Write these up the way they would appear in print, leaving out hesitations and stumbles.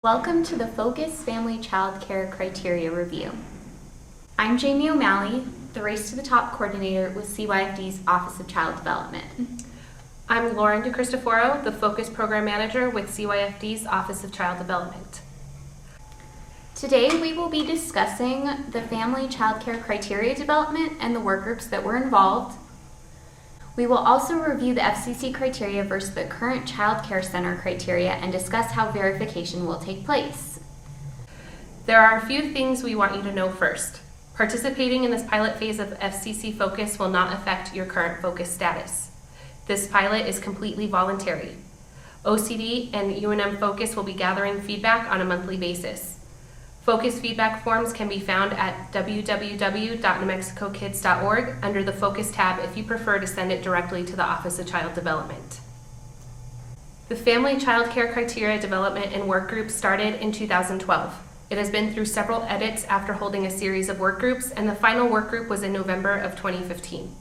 Welcome to the Focus Family Child Care Criteria Review. I'm Jamie O'Malley, the Race to the Top coordinator with CYFD's Office of Child Development. I'm Lauren DeCristoforo, the Focus Program Manager with CYFD's Office of Child Development. Today we will be discussing the Family Child Care Criteria development and the work groups that were involved. We will also review the FCC criteria versus the current Child Care Center criteria and discuss how verification will take place. There are a few things we want you to know first. Participating in this pilot phase of FCC Focus will not affect your current Focus status. This pilot is completely voluntary. OCD and UNM Focus will be gathering feedback on a monthly basis. Focus feedback forms can be found at www.newmexicokids.org under the Focus tab if you prefer to send it directly to the Office of Child Development. The Family Child Care Criteria Development and Work Group started in 2012. It has been through several edits after holding a series of work groups, and the final work group was in November of 2015.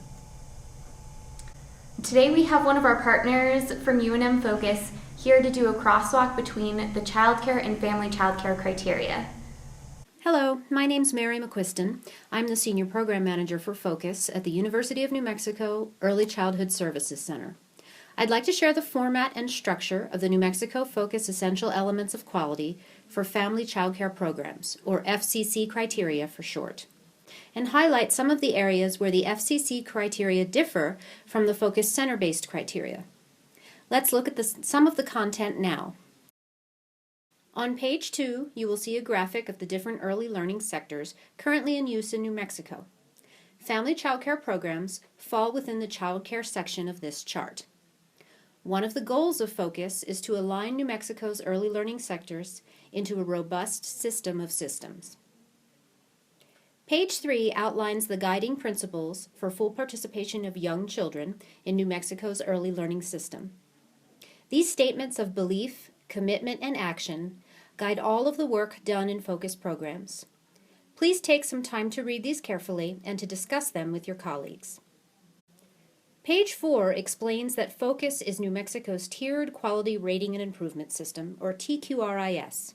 Today we have one of our partners from UNM Focus here to do a crosswalk between the child care and family child care criteria. Hello, my name's Mary McQuiston. I'm the Senior Program Manager for Focus at the University of New Mexico Early Childhood Services Center. I'd like to share the format and structure of the New Mexico Focus Essential Elements of Quality for Family Child Care Programs, or FCC criteria for short, and highlight some of the areas where the FCC criteria differ from the Focus Center-based criteria. Let's look at some of the content now. On page 2, you will see a graphic of the different early learning sectors currently in use in New Mexico. Family child care programs fall within the child care section of this chart. One of the goals of Focus is to align New Mexico's early learning sectors into a robust system of systems. Page 3 outlines the guiding principles for full participation of young children in New Mexico's early learning system. These statements of belief, commitment, and action guide all of the work done in Focus programs. Please take some time to read these carefully and to discuss them with your colleagues. Page 4 explains that Focus is New Mexico's Tiered Quality Rating and Improvement System, or TQRIS.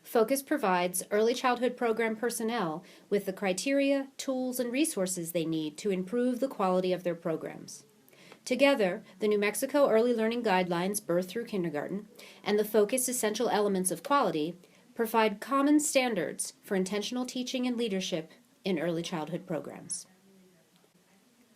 Focus provides early childhood program personnel with the criteria, tools, and resources they need to improve the quality of their programs. Together, the New Mexico Early Learning Guidelines Birth through Kindergarten and the Focus Essential Elements of Quality provide common standards for intentional teaching and leadership in early childhood programs.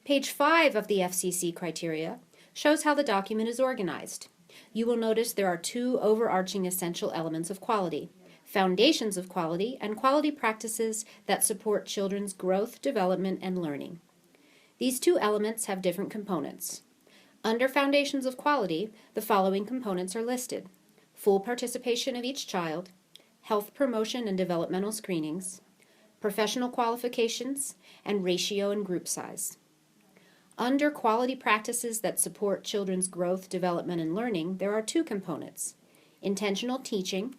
Page 5 of the FCC criteria shows how the document is organized. You will notice there are two overarching essential elements of quality: foundations of quality and quality practices that support children's growth, development, and learning. These two elements have different components. Under Foundations of Quality, the following components are listed: full participation of each child, health promotion and developmental screenings, professional qualifications, and ratio and group size. Under Quality Practices that support children's growth, development, and learning, there are two components: intentional teaching,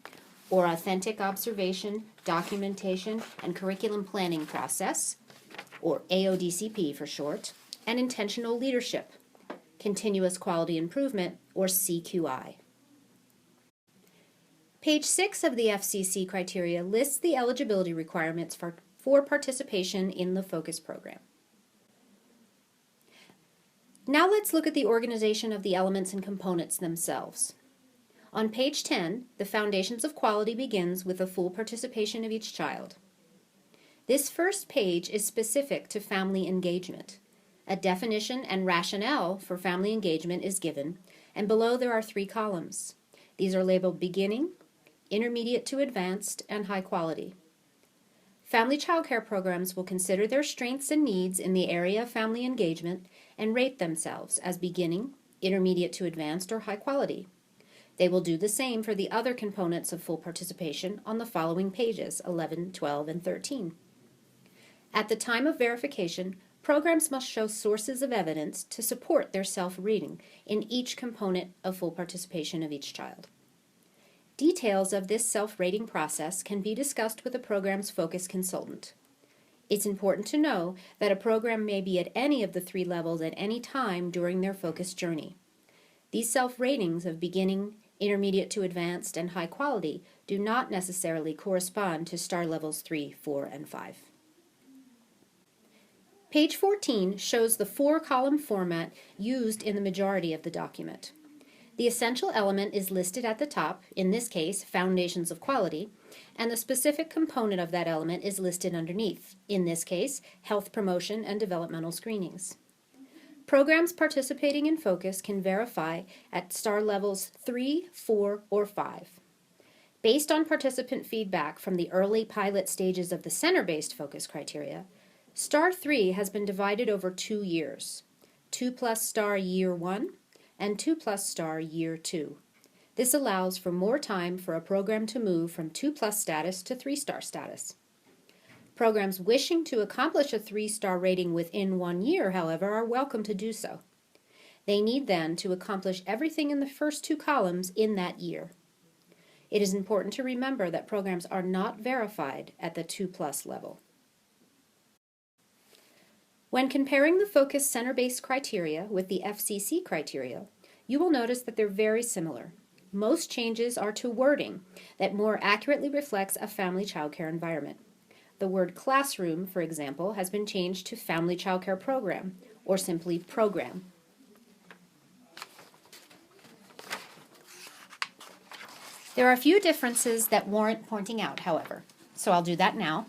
or authentic observation, documentation, and curriculum planning process, or AODCP for short, and intentional leadership, continuous quality improvement, or CQI. Page 6 of the FCC criteria lists the eligibility requirements for participation in the Focus program. Now let's look at the organization of the elements and components themselves. On page 10, the Foundations of Quality begins with the full participation of each child. This first page is specific to family engagement. A definition and rationale for family engagement is given, and below there are 3 columns. These are labeled beginning, intermediate to advanced, and high quality. Family child care programs will consider their strengths and needs in the area of family engagement and rate themselves as beginning, intermediate to advanced, or high quality. They will do the same for the other components of full participation on the following pages, 11, 12, and 13. At the time of verification, programs must show sources of evidence to support their self-rating in each component of full participation of each child. Details of this self-rating process can be discussed with the program's Focus consultant. It's important to know that a program may be at any of the 3 levels at any time during their Focus journey. These self-ratings of beginning, Intermediate to advanced and high quality do not necessarily correspond to STAR levels 3, 4, and 5. Page 14 shows the 4-column format used in the majority of the document. The essential element is listed at the top, in this case, Foundations of Quality, and the specific component of that element is listed underneath, in this case, Health Promotion and Developmental Screenings. Programs participating in Focus can verify at STAR levels 3, 4, or 5. Based on participant feedback from the early pilot stages of the center-based focus criteria, STAR 3 has been divided over 2 years, 2+ STAR Year 1 and 2+ STAR Year 2. This allows for more time for a program to move from 2+ status to 3-star status. Programs wishing to accomplish a 3-star rating within 1 year, however, are welcome to do so. They need then to accomplish everything in the first 2 columns in that year. It is important to remember that programs are not verified at the 2+ level. When comparing the Focus center-based criteria with the FCC criteria, you will notice that they're very similar. Most changes are to wording that more accurately reflects a family childcare environment. The word classroom, for example, has been changed to family childcare program, or simply program. There are a few differences that warrant pointing out, however, so I'll do that now.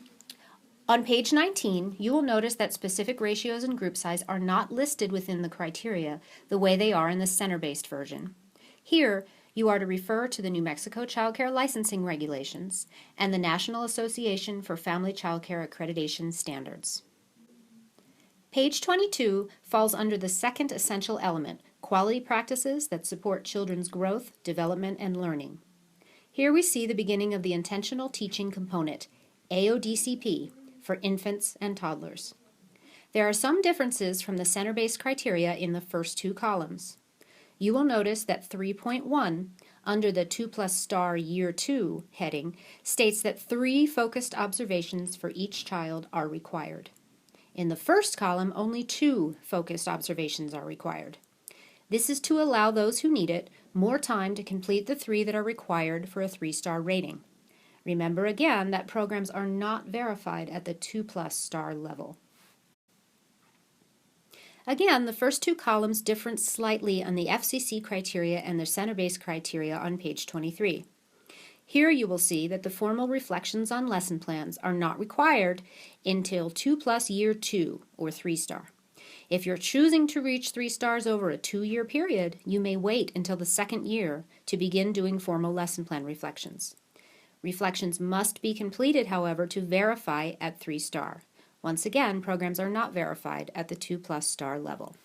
On page 19, you will notice that specific ratios and group size are not listed within the criteria the way they are in the center-based version. Here, you are to refer to the New Mexico Child Care Licensing Regulations and the National Association for Family Child Care Accreditation Standards. Page 22 falls under the second essential element, quality practices that support children's growth, development, and learning. Here we see the beginning of the intentional teaching component, AODCP, for infants and toddlers. There are some differences from the center-based criteria in the first 2 columns. You will notice that 3.1, under the 2+ STAR Year 2 heading, states that 3 focused observations for each child are required. In the first column, only 2 focused observations are required. This is to allow those who need it more time to complete the 3 that are required for a 3-star rating. Remember again that programs are not verified at the 2+ STAR level. Again, the first 2 columns differ slightly on the FCC criteria and the center-based criteria on page 23. Here you will see that the formal reflections on lesson plans are not required until 2+ Year 2 or 3-star. If you're choosing to reach 3 stars over a 2-year period, you may wait until the 2nd year to begin doing formal lesson plan reflections. Reflections must be completed, however, to verify at 3-star. Once again, programs are not verified at the 2+ STAR level.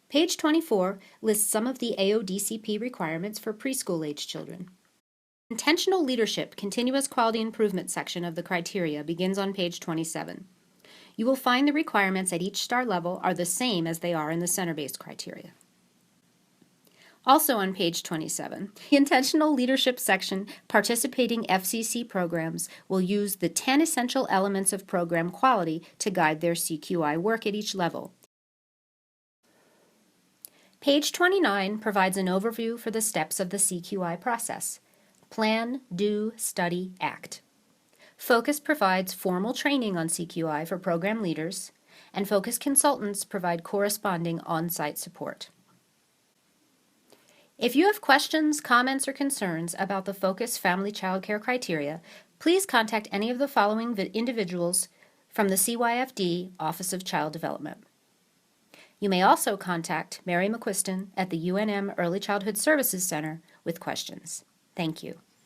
Page 24 lists some of the AODCP requirements for preschool-age children. Intentional Leadership Continuous Quality Improvement section of the criteria begins on page 27. You will find the requirements at each STAR level are the same as they are in the center-based criteria. Also on page 27, the Intentional Leadership section, participating FCC programs will use the 10 essential elements of program quality to guide their CQI work at each level. Page 29 provides an overview for the steps of the CQI process. Plan, do, study, act. Focus provides formal training on CQI for program leaders, and Focus consultants provide corresponding on-site support. If you have questions, comments, or concerns about the Focus Family Child Care criteria, please contact any of the following individuals from the CYFD Office of Child Development. You may also contact Mary McQuiston at the UNM Early Childhood Services Center with questions. Thank you.